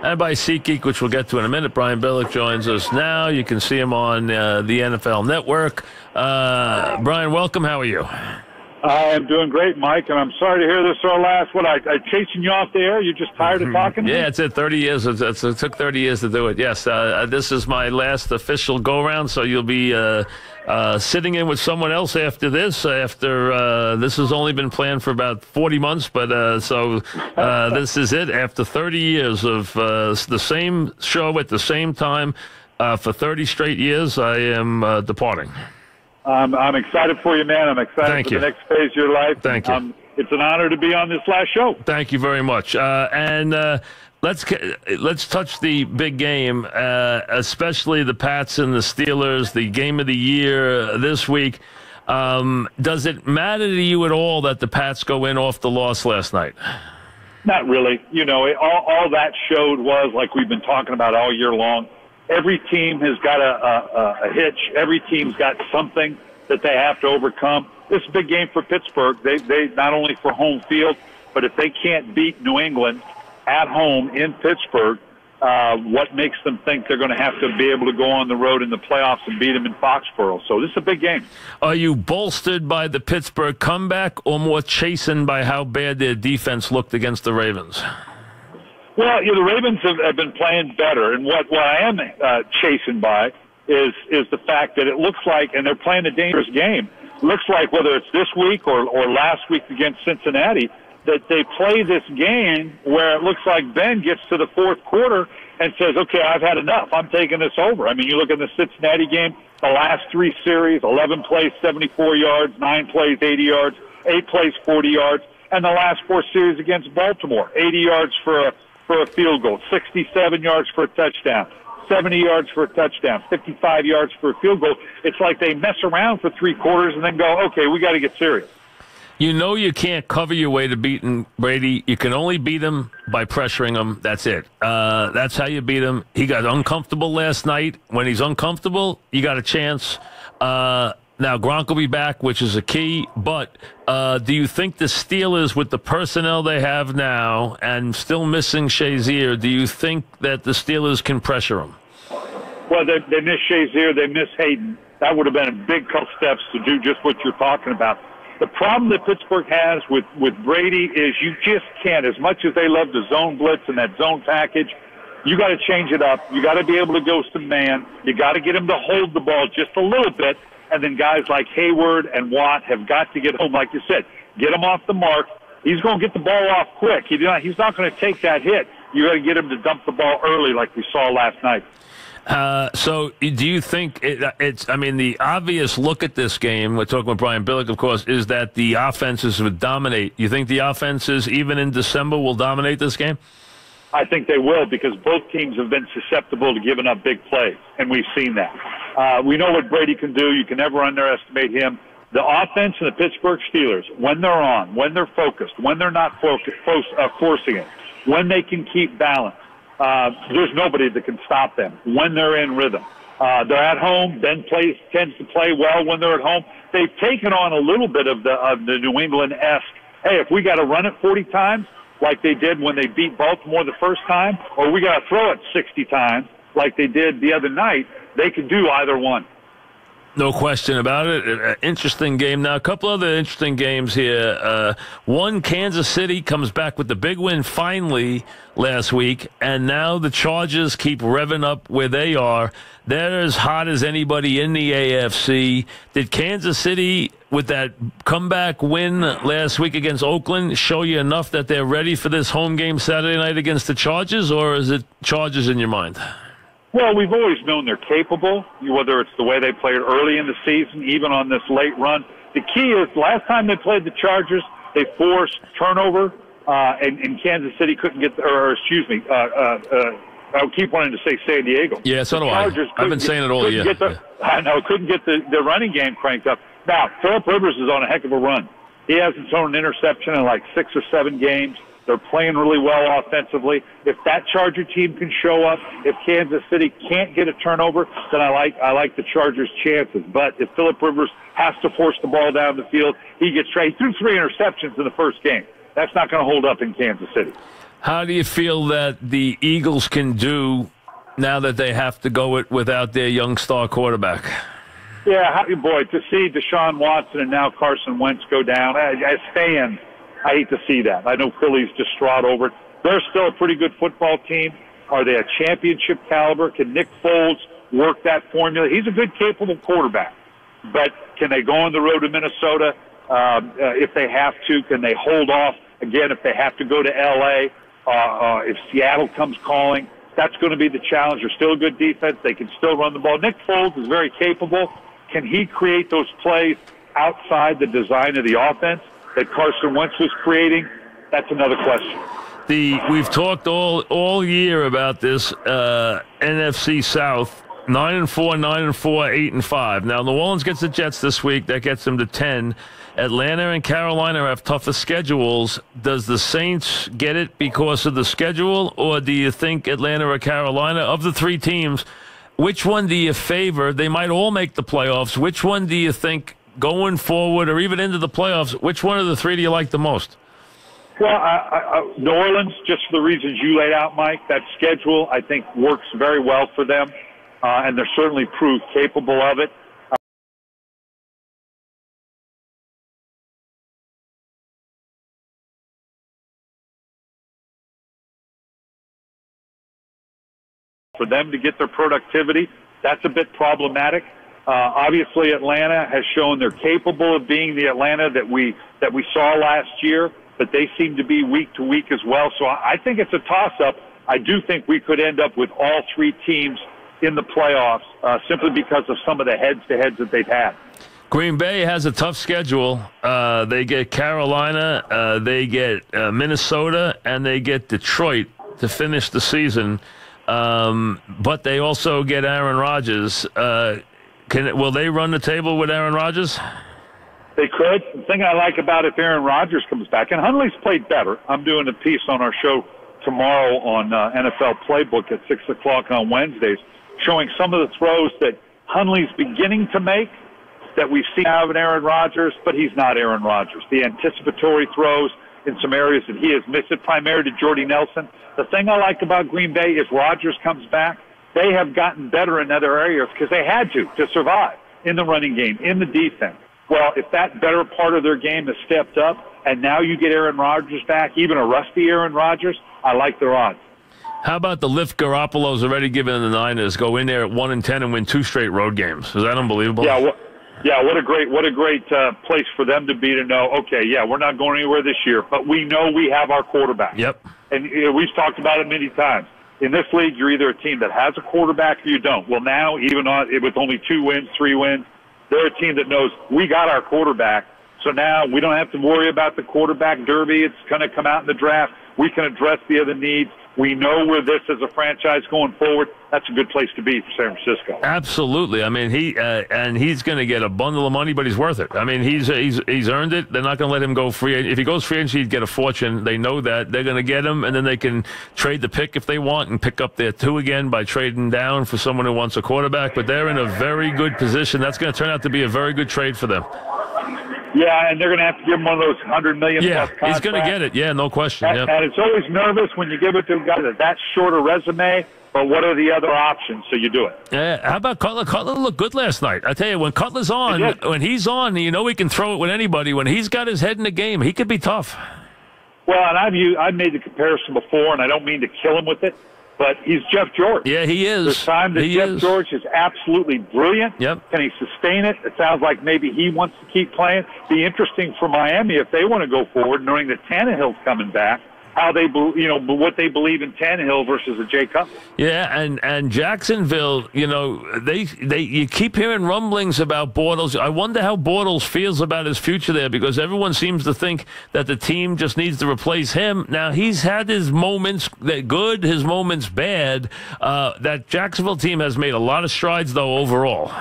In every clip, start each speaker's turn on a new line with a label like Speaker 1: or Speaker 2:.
Speaker 1: And by SeatGeek, which we'll get to in a minute. Brian Billick joins us now. You can see him on the NFL Network. Brian, welcome. How are you?
Speaker 2: I am doing great, Mike, and I'm sorry to hear this is our last. What, I chasing you off the air? You're just tired of talking to me?
Speaker 1: Yeah, it's at 30 years. It took 30 years to do it. Yes, this is my last official go-round, so you'll be sitting in with someone else after this. After this has only been planned for about 40 months, but this is it. After 30 years of the same show at the same time for 30 straight years, I am departing.
Speaker 2: I'm excited for you, man. I'm excited for the next phase of your life.
Speaker 1: Thank you.
Speaker 2: It's an honor to be on this last show.
Speaker 1: Thank you very much. Let's touch the big game, especially the Pats and the Steelers, the game of the year this week. Does it matter to you at all that the Pats go in off the loss last night?
Speaker 2: Not really. You know, all that showed was, like we've been talking about all year long, every team has got a hitch. Every team's got something that they have to overcome. This is a big game for Pittsburgh. They not only for home field, but if they can't beat New England at home in Pittsburgh, what makes them think they're going to have to be able to go on the road in the playoffs and beat them in Foxborough? So this is a big game. Are
Speaker 1: you bolstered by the Pittsburgh comeback or more chastened by how bad their defense looked against the Ravens?
Speaker 2: Well, the Ravens have been playing better, and what I am chastened by is the fact that it looks like, and they're playing a dangerous game, looks like whether it's this week or last week against Cincinnati, that they play this game where it looks like Ben gets to the fourth quarter and says, okay, I've had enough. I'm taking this over. I mean, you look at the Cincinnati game, the last three series, 11 plays, 74 yards, 9 plays, 80 yards, 8 plays, 40 yards, and the last 4 series against Baltimore, 80 yards for a field goal, 67 yards for a touchdown, 70 yards for a touchdown, 55 yards for a field goal. It's like they mess around for 3 quarters and then go, okay, we got to get serious.
Speaker 1: You know you can't cover your way to beating Brady. You can only beat him by pressuring him. That's it. That's how you beat him. He got uncomfortable last night. When he's uncomfortable, you got a chance. Now, Gronk will be back, which is a key. But do you think the Steelers, with the personnel they have now and still missing Shazier, do you think that the Steelers can pressure him?
Speaker 2: Well, they miss Shazier. They miss Hayden. That would have been a big couple steps to do just what you're talking about. The problem that Pittsburgh has with Brady is you just can't, as much as they love the zone blitz and that zone package, you got to change it up. You got to be able to go some man. You got to get him to hold the ball just a little bit. And then guys like Hayward and Watt have got to get home, like you said, get him off the mark. He's going to get the ball off quick. He's not going to take that hit. You got to get him to dump the ball early, like we saw last night.
Speaker 1: So do you think it's, I mean, the obvious look at this game, we're talking with Brian Billick, of course, is that the offenses would dominate. You think the offenses, even in December, will dominate this game?
Speaker 2: I think they will, because both teams have been susceptible to giving up big plays, and we've seen that. We know what Brady can do. You can never underestimate him. The offense in the Pittsburgh Steelers, when they're on, when they're focused, when they're not forcing it, when they can keep balance, there's nobody that can stop them when they're in rhythm. They're at home. Ben tends to play well when they're at home. They've taken on a little bit of the New England-esque, hey, if we got to run it 40 times like they did when they beat Baltimore the first time, or we got to throw it 60 times like they did the other night, they can do either one.
Speaker 1: No question about it. Interesting game. Now, a couple other interesting games here. One, Kansas City comes back with the big win finally last week, and now the Chargers keep revving up where they are. They're as hot as anybody in the AFC. Did Kansas City, with that comeback win last week against Oakland, show you enough that they're ready for this home game Saturday night against the Chargers, or is it Chargers in your mind?
Speaker 2: Well, we've always known they're capable, whether it's the way they played early in the season, even on this late run. The key is last time they played the Chargers, they forced turnover, and Kansas City couldn't get, I keep wanting to say San Diego.
Speaker 1: Yeah, so do I. I've been saying it all year.
Speaker 2: Couldn't get the running game cranked up. Now, Phillip Rivers is on a heck of a run. He hasn't thrown an interception in like 6 or 7 games. They're playing really well offensively. If that Charger team can show up, if Kansas City can't get a turnover, then I like the Chargers' chances. But if Phillip Rivers has to force the ball down the field, he gets straight. He threw 3 interceptions in the first game. That's not going to hold up in Kansas City.
Speaker 1: How do you feel that the Eagles can do now that they have to go it without their young star quarterback?
Speaker 2: Yeah, boy, to see Deshaun Watson and now Carson Wentz go down, as fans, I hate to see that. I know Philly's distraught over it. They're still a pretty good football team. Are they a championship caliber? Can Nick Foles work that formula? He's a good, capable quarterback. But can they go on the road to Minnesota if they have to? Can they hold off, again, if they have to go to L.A.? If Seattle comes calling, that's going to be the challenge. They're still a good defense. They can still run the ball. Nick Foles is very capable. Can he create those plays outside the design of the offense that Carson Wentz was creating? That's another question.
Speaker 1: We've talked all year about this NFC South, 9-4, 9-4, 8-5. Now, New Orleans gets the Jets this week. That gets them to 10. Atlanta and Carolina have tougher schedules. Does the Saints get it because of the schedule, or do you think Atlanta or Carolina, of the three teams, which one do you favor? They might all make the playoffs. Which one do you think going forward or even into the playoffs, which one of the three do you like the most?
Speaker 2: Well, New Orleans, just for the reasons you laid out, Mike, that schedule, I think, works very well for them, and they're certainly proved capable of it. For them to get their productivity, that's a bit problematic. Obviously, Atlanta has shown they're capable of being the Atlanta that we saw last year, but they seem to be week to week as well. So I think it's a toss-up. I do think we could end up with all three teams in the playoffs simply because of some of the heads-to-heads that they've had.
Speaker 1: Green Bay has a tough schedule. They get Carolina, they get Minnesota, and they get Detroit to finish the season. But they also get Aaron Rodgers. Will they run the table with Aaron Rodgers?
Speaker 2: They could. The thing I like about if Aaron Rodgers comes back, and Hundley's played better. I'm doing a piece on our show tomorrow on NFL Playbook at 6 o'clock on Wednesdays, showing some of the throws that Hundley's beginning to make that we've seen out of Aaron Rodgers, but he's not Aaron Rodgers. The anticipatory throws in some areas that he has missed it, primarily to Jordy Nelson. The thing I like about Green Bay is Rodgers comes back. They have gotten better in other areas because they had to survive in the running game, in the defense. Well, if that better part of their game has stepped up, and now you get Aaron Rodgers back, even a rusty Aaron Rodgers, I like their odds.
Speaker 1: How about the lift Garoppolo's already given the Niners? Go in there at 1-10 and win 2 straight road games. Is that unbelievable?
Speaker 2: Yeah, what a great place for them to be to know, okay, yeah, we're not going anywhere this year, but we know we have our quarterback.
Speaker 1: Yep.
Speaker 2: And we've talked about it many times. In this league, you're either a team that has a quarterback or you don't. Well, now, even with only 2 wins, 3 wins, they're a team that knows we got our quarterback. So now we don't have to worry about the quarterback derby. It's going to come out in the draft. We can address the other needs. We know we're this as a franchise going forward. That's a good place to be for San Francisco.
Speaker 1: Absolutely. I mean, he's going to get a bundle of money, but he's worth it. I mean, he's earned it. They're not going to let him go free. If he goes free agency, he'd get a fortune. They know that. They're going to get him, and then they can trade the pick if they want and pick up their 2 again by trading down for someone who wants a quarterback. But they're in a very good position. That's going to turn out to be a very good trade for them.
Speaker 2: Yeah, and they're going to have to give him one of those $100 million plus contracts.
Speaker 1: He's going to get it. Yeah, no question.
Speaker 2: And it's always nervous when you give it to a guy that short a resume, but what are the other options? So you do it.
Speaker 1: Yeah, how about Cutler? Cutler looked good last night. I tell you, when Cutler's on, when he's on, you know he can throw it with anybody. When he's got his head in the game, he could be tough.
Speaker 2: Well, and I've made the comparison before, and I don't mean to kill him with it, but he's Jeff George.
Speaker 1: Yeah, he is.
Speaker 2: There's time that Jeff George is absolutely brilliant.
Speaker 1: Yep.
Speaker 2: Can he sustain it? It sounds like maybe he wants to keep playing. Be interesting for Miami if they want to go forward, knowing that Tannehill's coming back. How they, what they believe in Tannehill versus a Jay Cutler.
Speaker 1: Yeah, and Jacksonville, you keep hearing rumblings about Bortles. I wonder how Bortles feels about his future there, because everyone seems to think that the team just needs to replace him. Now, he's had his moments that good, his moments bad. That Jacksonville team has made a lot of strides, though, overall.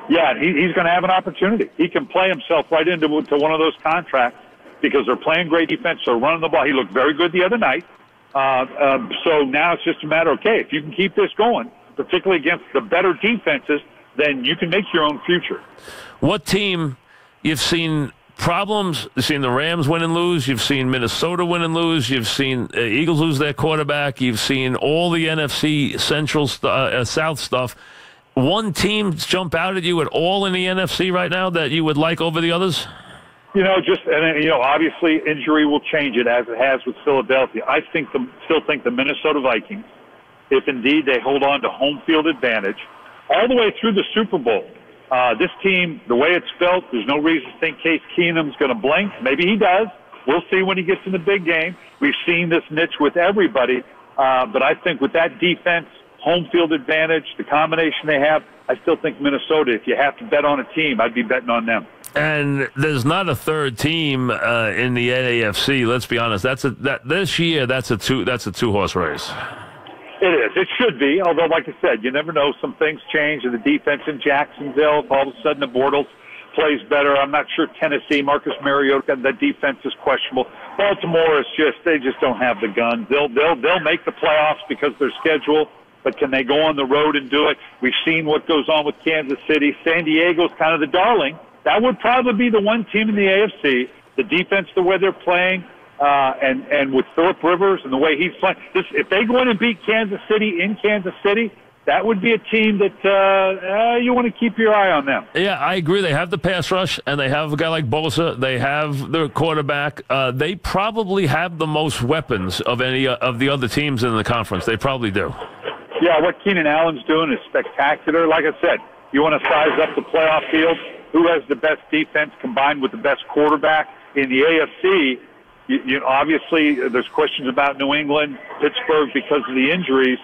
Speaker 2: Yeah, he's going to have an opportunity. He can play himself right into one of those contracts, because they're playing great defense, they're running the ball. He looked very good the other night. So now it's just a matter of, okay, if you can keep this going, particularly against the better defenses, then you can make your own future.
Speaker 1: What team you've seen problems. You've seen the Rams win and lose. You've seen Minnesota win and lose. You've seen Eagles lose their quarterback. You've seen all the NFC Central South stuff. One team jump out at you at all in the NFC right now that you would like over the others?
Speaker 2: Obviously injury will change it as it has with Philadelphia. I still think the Minnesota Vikings, if indeed they hold on to home field advantage, all the way through the Super Bowl. This team, the way it's built, there's no reason to think Case Keenum's going to blink. Maybe he does. We'll see when he gets in the big game. We've seen this niche with everybody. But I think with that defense, home field advantage, the combination they have, I still think Minnesota, if you have to bet on a team, I'd be betting on them.
Speaker 1: And there's not a third team in the AFC. Let's be honest. This year, that's a two-horse race.
Speaker 2: It is. It should be. Although, like I said, you never know. Some things change in the defense in Jacksonville. If all of a sudden the Bortles plays better, I'm not sure Tennessee, Marcus Mariota, that defense is questionable. Baltimore is they just don't have the guns. They'll make the playoffs because of their schedule, but can they go on the road and do it? We've seen what goes on with Kansas City. San Diego's kind of the darling. That would probably be the one team in the AFC. The defense, the way they're playing. And with Phillip Rivers and the way he's playing, if they go in and beat Kansas City in Kansas City, that would be a team that you want to keep your eye on them.
Speaker 1: Yeah, I agree. They have the pass rush, and they have a guy like Bosa. They have their quarterback. They probably have the most weapons of any of the other teams in the conference. They probably do.
Speaker 2: Yeah, what Keenan Allen's doing is spectacular. Like I said, you want to size up the playoff field. Who has the best defense combined with the best quarterback in the AFC? Obviously, there's questions about New England, Pittsburgh because of the injuries,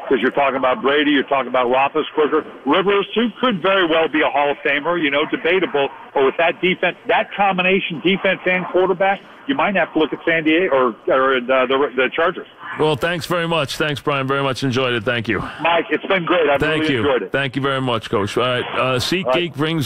Speaker 2: because you're talking about Brady, you're talking about Roethlisberger. Rivers, who could very well be a Hall of Famer, debatable. But with that defense, that combination, defense and quarterback, you might have to look at San Diego or the Chargers.
Speaker 1: Well, thanks very much. Thanks, Brian. Very much enjoyed it. Thank you.
Speaker 2: Mike, it's been great. I've really enjoyed it.
Speaker 1: Thank you very much, Coach. All right, SeatGeek brings